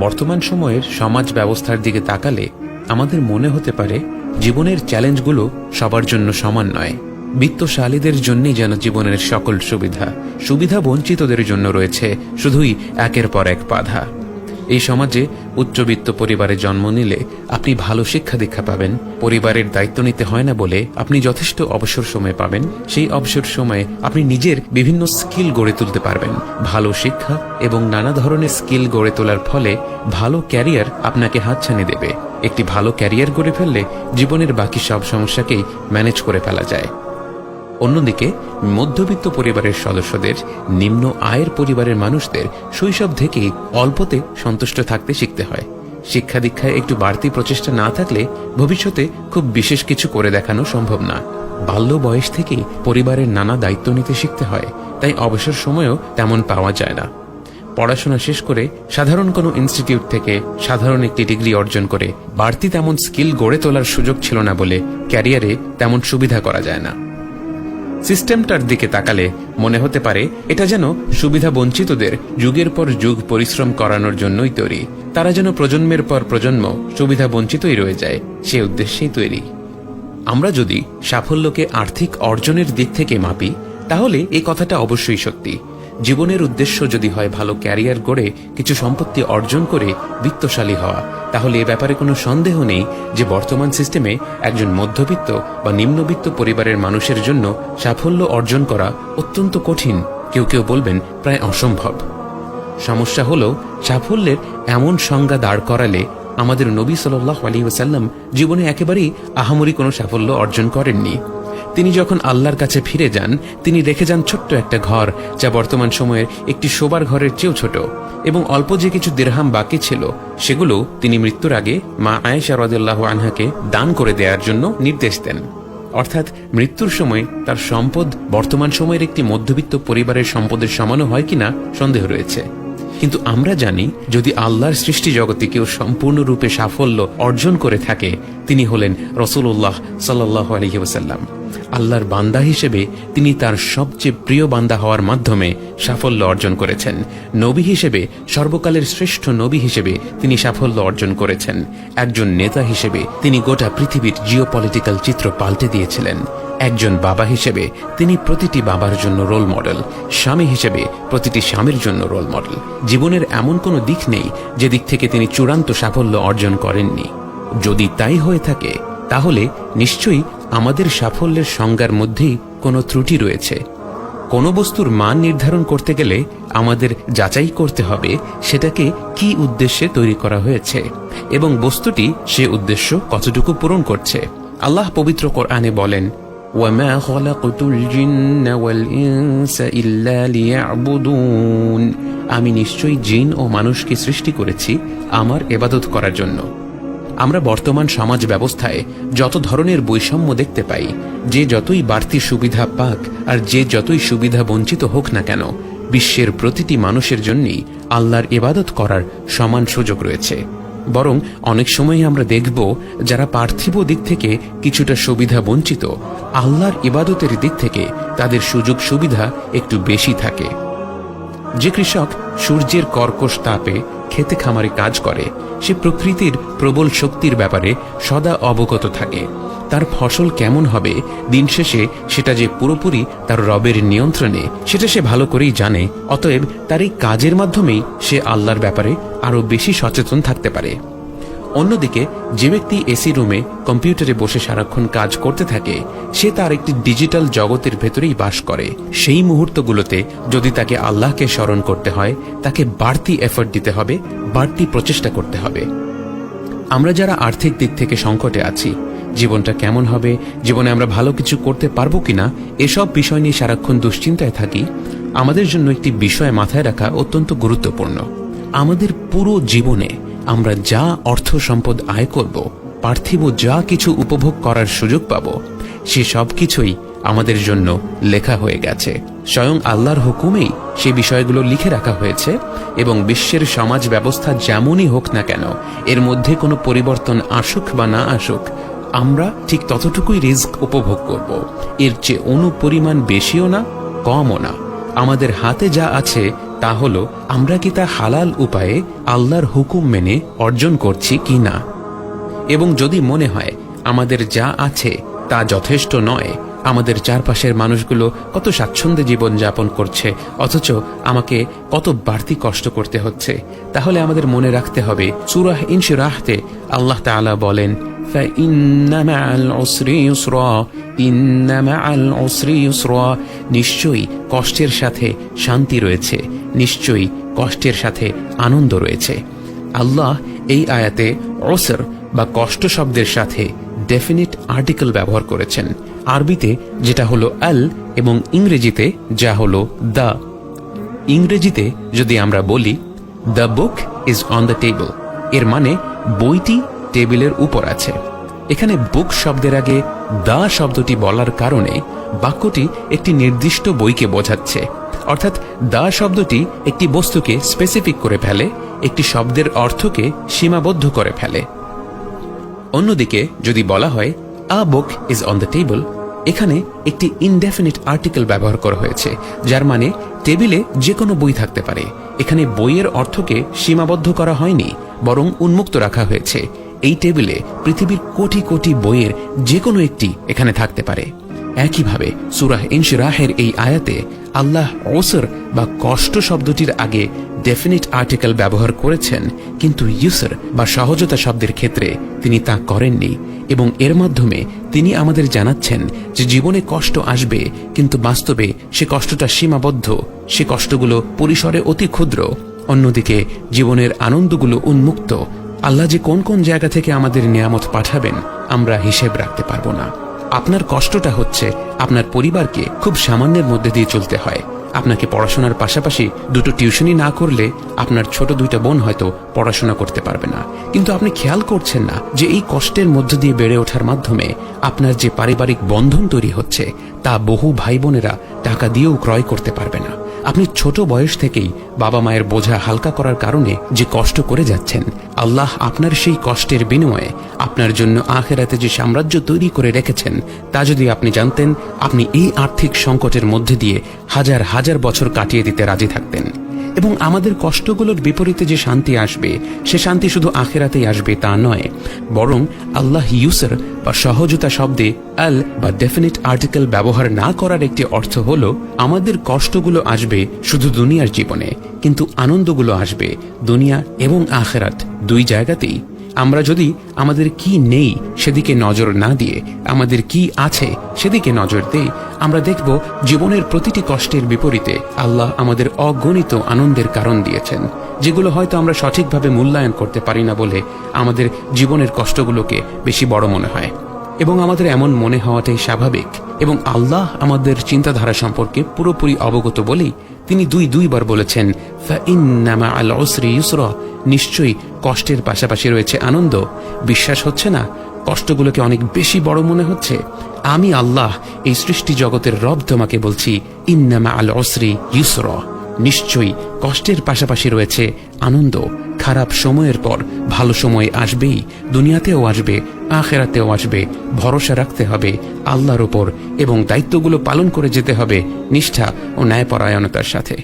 বর্তমান সময়ের সমাজ ব্যবস্থার দিকে তাকালে আমাদের মনে হতে পারে জীবনের চ্যালেঞ্জগুলো সবার জন্য সমান নয়। বিত্তশালীদের জন্যই যেন জীবনের সকল সুবিধা বঞ্চিতদের জন্য রয়েছে শুধুই একের পর এক বাধা। এই সমাজে উচ্চবিত্ত পরিবারে জন্ম নিলে আপনি ভালো শিক্ষা দীক্ষা পাবেন, পরিবারের দায়িত্ব নিতে হয় না বলে আপনি যথেষ্ট অবসর সময় পাবেন। সেই অবসর সময়ে আপনি নিজের বিভিন্ন স্কিল গড়ে তুলতে পারবেন। ভালো শিক্ষা এবং নানা ধরনের স্কিল গড়ে তোলার ফলে ভালো ক্যারিয়ার আপনাকে হাতছানি দেবে। একটি ভালো ক্যারিয়ার গড়ে ফেললে জীবনের বাকি সব সমস্যাকেই ম্যানেজ করে ফেলা যায়। অন্যদিকে মধ্যবিত্ত পরিবারের সদস্যদের, নিম্ন আয়ের পরিবারের মানুষদের শৈশব থেকেই অল্পতে সন্তুষ্ট থাকতে শিখতে হয়। শিক্ষা দীক্ষায় একটু বাড়তি প্রচেষ্টা না থাকলে ভবিষ্যতে খুব বিশেষ কিছু করে দেখানো সম্ভব না। বাল্য বয়স থেকেই পরিবারের নানা দায়িত্ব নিতে শিখতে হয়, তাই অবসর সময়ও তেমন পাওয়া যায় না। পড়াশোনা শেষ করে সাধারণ কোনো ইনস্টিটিউট থেকে সাধারণ একটি ডিগ্রি অর্জন করে বাড়তি তেমন স্কিল গড়ে তোলার সুযোগ ছিল না বলে ক্যারিয়ারে তেমন সুবিধা করা যায় না। সিস্টেমটার দিকে তাকালে মনে হতে পারে এটা যেন সুবিধা বঞ্চিতদের যুগের পর যুগ পরিশ্রম করানোর জন্যই তৈরি। তারা যেন প্রজন্মের পর প্রজন্ম সুবিধা বঞ্চিতই রয়ে যায়, সে উদ্দেশ্যেই তৈরি। আমরা যদি সাফল্যকে আর্থিক অর্জনের দিক থেকে মাপি তাহলে এই কথাটা অবশ্যই সত্যি। জীবনের উদ্দেশ্য যদি হয় ভালো ক্যারিয়ার গড়ে কিছু সম্পত্তি অর্জন করে বিত্তশালী হওয়া, তাহলে এ ব্যাপারে কোনো সন্দেহ নেই যে বর্তমান সিস্টেমে একজন মধ্যবিত্ত বা নিম্নবিত্ত পরিবারের মানুষের জন্য সাফল্য অর্জন করা অত্যন্ত কঠিন, কেউ কেউ বলবেন প্রায় অসম্ভব। সমস্যা হলো সাফল্যের এমন সংজ্ঞা দাঁড় করালে আমাদের নবী সাল্লাল্লাহু আলাইহি ওয়াসাল্লাম জীবনে একেবারেই আহামরি কোনো সাফল্য অর্জন করেননি। তিনি যখন আল্লাহর কাছে ফিরে যান, তিনি রেখে যান ছোট্ট একটা ঘর, যা বর্তমান সময়ের একটি শোবার ঘরের চেয়েও ছোট, এবং অল্প যে কিছু দিরহাম বাকি ছিল সেগুলো তিনি মৃত্যুর আগে মা আয়েশা রাদিয়াল্লাহু আনহাকে দান করে দেওয়ার জন্য নির্দেশ দেন। অর্থাৎ মৃত্যুর সময় তার সম্পদ বর্তমান সময়ের একটি মধ্যবিত্ত পরিবারের সম্পদের সমানও হয় কিনা সন্দেহ রয়েছে। কিন্তু আমরা জানি যদি আল্লাহর সৃষ্টি জগতে কেউ সম্পূর্ণরূপে সাফল্য অর্জন করে থাকে তিনি হলেন রাসূলুল্লাহ সাল্লাল্লাহু আলাইহি ওয়াসাল্লাম। আল্লাহর বান্দা হিসেবে তিনি তার সবচেয়ে প্রিয় বান্দা হওয়ার মাধ্যমে সাফল্য অর্জন করেছেন। নবী হিসেবে, সর্বকালের শ্রেষ্ঠ নবী হিসেবে তিনি সাফল্য অর্জন করেছেন। একজন নেতা হিসেবে তিনি গোটা পৃথিবীর জিওপলিটিক্যাল চিত্র পাল্টে দিয়েছিলেন। একজন বাবা হিসেবে তিনি প্রতিটি বাবার জন্য রোল মডেল, স্বামী হিসেবে প্রতিটি স্বামীর জন্য রোল মডেল। জীবনের এমন কোনো দিক নেই যে দিক থেকে তিনি চূড়ান্ত সাফল্য অর্জন করেননি। যদি তাই হয়ে থাকে তাহলে নিশ্চয়ই আমাদের সাফল্যের সংজ্ঞার মধ্যেই কোনো ত্রুটি রয়েছে। কোনো বস্তুর মান নির্ধারণ করতে গেলে আমাদের যাচাই করতে হবে সেটাকে কি উদ্দেশ্যে তৈরি করা হয়েছে এবং বস্তুটি সে উদ্দেশ্য কতটুকু পূরণ করছে। আল্লাহ পবিত্র কোরআনে বলেন, وَمَا خَلَقْتُ الْجِنَّ وَالْإِنسَ إِلَّا لِيَعْبُدُونَ। আমি নিশ্চয়ই জিন ও মানুষকে সৃষ্টি করেছি আমার ইবাদত করার জন্য। আমরা বর্তমান সমাজ ব্যবস্থায় যত ধরনের বৈষম্য দেখতে পাই, যে যতই বাড়তি সুবিধা পাক আর যে যতই সুবিধা বঞ্চিত হোক না কেন, বিশ্বের প্রতিটি মানুষের জন্যই আল্লাহর ইবাদত করার সমান সুযোগ রয়েছে। বরং অনেক সময় আমরা দেখব যারা পার্থিব দিক থেকে কিছুটা সুবিধা বঞ্চিত, আল্লাহর ইবাদতের দিক থেকে তাদের সুযোগ সুবিধা একটু বেশি থাকে। যে কৃষক সূর্যের কর্কশ তাপে খেতে খামারে কাজ করে সে প্রকৃতির প্রবল শক্তির ব্যাপারে সদা অবগত থাকে। তার ফসল কেমন হবে দিন শেষে সেটা যে পুরোপুরি তার রবের নিয়ন্ত্রণে সেটা সে ভালো করেই জানে। অতএব তার এই কাজের মাধ্যমেই সে আল্লাহর ব্যাপারে আরো বেশি সচেতন থাকতে পারে। অন্যদিকে যে ব্যক্তি এসি রুমে কম্পিউটারে বসে সারাক্ষণ কাজ করতে থাকে সে তার একটি ডিজিটাল জগতের ভেতরেই বাস করে। সেই মুহূর্তগুলোতে যদি তাকে আল্লাহকে স্মরণ করতে হয় তাকে বাড়তি এফর্ট দিতে হবে, বাড়তি প্রচেষ্টা করতে হবে। আমরা যারা আর্থিক দিক থেকে সংকটে আছি, জীবনটা কেমন হবে, জীবনে আমরা ভালো কিছু করতে পারবো কিনা এসব বিষয় নিয়ে সারাক্ষণ দুশ্চিন্তায় থাকি, আমাদের জন্য একটি বিষয় মাথায় রাখা অত্যন্ত গুরুত্বপূর্ণ। আমাদের পুরো জীবনে আমরা যা অর্থ সম্পদ আয় করব, পার্থিব যা কিছু উপভোগ করার সুযোগ পাব, সে সব কিছুই আমাদের জন্য লেখা হয়ে গেছে। স্বয়ং আল্লাহর হুকুমেই সে বিষয়গুলো লিখে রাখা হয়েছে এবং বিশ্বের সমাজ ব্যবস্থা যেমনই হোক না কেন, এর মধ্যে কোনো পরিবর্তন আসুক বা না আসুক, আমরা ঠিক ততটুকুই রিস্ক উপভোগ করব। এর চেয়ে অনুপরিমাণ বেশিও না, কমও না। আমাদের হাতে যা আছে তা হলো আমরা কি তা হালাল উপায়ে আল্লাহর হুকুম মেনে অর্জন করছি কি না। এবং যদি মনে হয় আমাদের যা আছে তা যথেষ্ট নয়, আমাদের চারপাশের মানুষগুলো কত স্বাচ্ছন্দ্যে জীবন যাপন করছে অথচ আমাকে কত বাড়তি কষ্ট করতে হচ্ছে, তাহলে আমাদের মনে রাখতে হবে সূরা ইনশিরাহতে আল্লাহ তাআলা বলেন ফাইন্না মাআল উসরি ইউসরা, ইন্না মাআল উসরি ইউসরা, নিশ্চয়ই কষ্টের সাথে শান্তি রয়েছে, নিশ্চয়ই কষ্টের সাথে আনন্দ রয়েছে। আল্লাহ এই আয়াতে উসর বা কষ্ট শব্দের সাথে ডেফিনিট আর্টিকেল ব্যবহার করেছেন, আরবিতে যেটা হলো আল এবং ইংরেজিতে যা হলো দ্য। ইংরেজিতে যদি আমরা বলি the book is on the table, এর মানে বইটি টেবিলের উপর আছে। এখানে বুক শব্দের আগে দ্য শব্দটি বলার কারণে বাক্যটি একটি নির্দিষ্ট বইকে বোঝাচ্ছে, অর্থাৎ দ্য শব্দটি একটি বস্তুকে স্পেসিফিক করে ফেলে, একটি শব্দের অর্থকে সীমাবদ্ধ করে ফেলে। অন্যদিকে যদি বলা হয় a book is on the table, এখানে একটি ইনডেফিনিট আর্টিকেল ব্যবহার করা হয়েছে, যার মানে টেবিলে যে কোনো বই থাকতে পারে। এখানে বইয়ের অর্থকে সীমাবদ্ধ করা হয়নি, বরং উন্মুক্ত রাখা হয়েছে। এই টেবিলে পৃথিবীর কোটি কোটি বইয়ের যে কোনো একটি এখানে থাকতে পারে। একইভাবে সূরা ইনশিরাহের এই আয়াতে আল্লাহ ওসর বা কষ্ট শব্দটির আগে ডেফিনিট আর্টিকেল ব্যবহার করেছেন, কিন্তু ইউসর বা সহজতা শব্দের ক্ষেত্রে তিনি তা করেননি। এবং এর মাধ্যমে তিনি আমাদের জানাচ্ছেন যে জীবনে কষ্ট আসবে, কিন্তু বাস্তবে সে কষ্টটা সীমাবদ্ধ, সে কষ্টগুলো পরিসরে অতি ক্ষুদ্র। অন্যদিকে জীবনের আনন্দগুলো উন্মুক্ত। আল্লাহ যে কোন কোন জায়গা থেকে আমাদের নিয়ামত পাঠাবেন আমরা হিসেব রাখতে পারবো না। আপনার কষ্টটা হচ্ছে আপনার পরিবারকে খুব সামান্যের মধ্যে দিয়ে চলতে হয়। আপনাকে পড়াশোনার পাশাপাশি দুটো টিউশনই না করলে আপনার ছোট দুইটা বোন হয়তো পড়াশোনা করতে পারবে না, কিন্তু আপনি খেয়াল করছেন না যে এই কষ্টের মধ্য দিয়ে বেড়ে ওঠার মাধ্যমে আপনার যে পারিবারিক বন্ধন তৈরি হচ্ছে তা বহু ভাই বোনেরা টাকা দিয়েও ক্রয় করতে পারবে না। আপনি ছোট বয়স থেকেই বাবা মায়ের বোঝা হালকা করার কারণে যে কষ্ট করে যাচ্ছেন, আল্লাহ আপনার সেই কষ্টের বিনিময়ে আপনার জন্য আখিরাতে যে সাম্রাজ্য তৈরি করে রেখেছেন তা যদি আপনি জানতেন, আপনি এই আর্থিক সংকটের মধ্যে দিয়ে হাজার হাজার বছর কাটিয়ে দিতে রাজি থাকতেন। এবং আমাদের কষ্টগুলোর বিপরীতে যে শান্তি আসবে সে শান্তি শুধু আখিরাতেই আসবে তা নয়, বরং আল্লাহ ইউসর বা সহজতা শব্দে আল বা ডেফিনিট আর্টিকেল ব্যবহার না করার একটি অর্থ হলো আমাদের কষ্টগুলো আসবে শুধু দুনিয়ার জীবনে, কিন্তু আনন্দগুলো আসবে দুনিয়া এবং আখিরাত দুই জায়গাতেই। আমরা যদি আমাদের কি নেই সেদিকে নজর না দিয়ে আমাদের কি আছে সেদিকে নজর দেই, আমরা দেখব জীবনের প্রতিটি কষ্টের বিপরীতে আল্লাহ আমাদের অগণিত আনন্দের কারণ দিয়েছেন, যেগুলো হয়তো আমরা সঠিকভাবে মূল্যায়ন করতে পারি না বলে আমাদের জীবনের কষ্টগুলোকে বেশি বড় মনে হয়। এবং আমাদের এমন মনে হওয়াটাই স্বাভাবিক। এবং আল্লাহ আমাদের চিন্তাধারা সম্পর্কে পুরোপুরি অবগত বলেই তিনি দুইবার বলেছেন ফাইন্না মাআল উসরি ইউসরা, নিশ্চয়ই কষ্টের পাশাপাশি রয়েছে আনন্দ। বিশ্বাস হচ্ছে না? কষ্টগুলোকে অনেক বেশি বড় মনে হচ্ছে? আমি আল্লাহ এই সৃষ্টি জগতের রব তোমাকে বলছি ইন্না মাআল উসরি ইউসরা, নিশ্চয়ই কষ্টের পাশাপাশি রয়েছে আনন্দ। খারাপ সময়ের পর ভালো সময় আসবেই, দুনিয়াতেও আসবে, আখিরাতেও আসবে। ভরসা রাখতে হবে আল্লাহর উপর এবং দায়িত্বগুলো পালন করে যেতে হবে নিষ্ঠা ও ন্যায়পরায়ণতার সাথে।